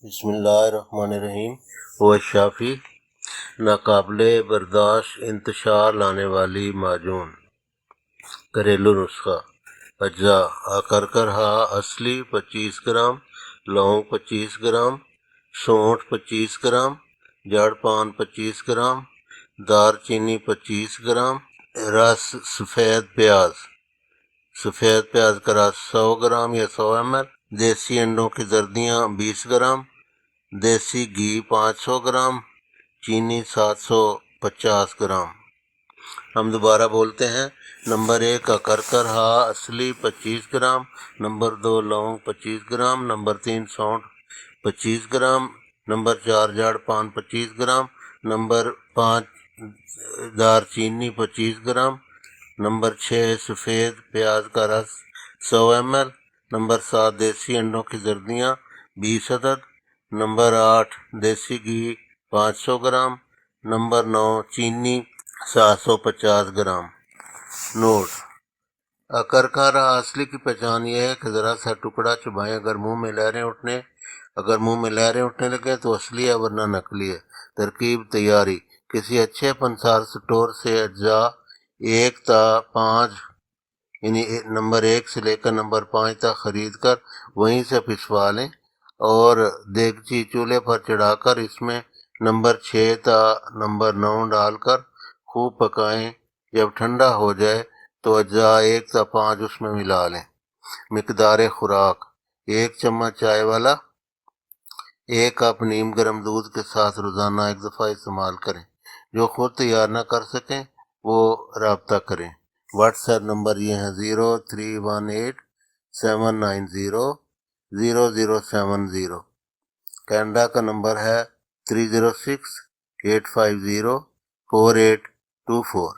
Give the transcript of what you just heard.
بسم اللہ الرحمن الرحیم۔ وہ شافی ناقابل برداشت انتشار لانے والی معجون۔ گھریلو نسخہ۔ اجزاء: اکرکرہا اصلی 25 گرام، لونگ 25 گرام، سونٹھ 25 گرام، جڑ پان 25 گرام، دار چینی 25 گرام، رس سفید پیاز کا رس 100 گرام یا 100 ml، دیسی انڈوں کی زردیاں 20 گرام، دیسی گھی 500 گرام، چینی 750 گرام۔ ہم دوبارہ بولتے ہیں۔ نمبر 1 اکرکرہا اصلی 25 گرام، نمبر 2 لونگ 25 گرام، نمبر 3 سونٹھ 25 گرام، نمبر 4 جڑ پان 25 گرام، نمبر 5 دار چینی 25 گرام، نمبر 6 سفید پیاز کا رس 100 ml، نمبر 7 دیسی انڈوں کی زردیاں 20 عدد، نمبر 8 دیسی گھی 500 گرام، نمبر 9 چینی 750 گرام۔ نوٹ: اکرکرہا اصلی کی پہچان یہ ہے کہ ذرا سا ٹکڑا چبائیں اگر منہ میں لہریں اٹھنے لگے تو اصلی ہے ورنہ نقلی ہے۔ ترکیب تیاری: کسی اچھے پنسار سٹور سے اجزاء 1 تا 5 یعنی نمبر 1 سے لے کر نمبر 5 تک خرید کر وہیں سے پسوا لیں اور دیگچی چولہے پر چڑھا کر اس میں نمبر 6 تا نمبر 9 ڈال کر خوب پکائیں۔ جب ٹھنڈا ہو جائے تو اجزاء 1 تا 5 اس میں ملا لیں۔ مقدار خوراک: 1 چمچ چائے والا 1 کپ نیم گرم دودھ کے ساتھ روزانہ 1 دفعہ استعمال کریں۔ جو خود تیار نہ کر سکیں وہ رابطہ کریں۔ واٹس ایپ نمبر یہ ہیں 0318-790-0070۔ کینیڈا کا نمبر ہے 306-850-4824۔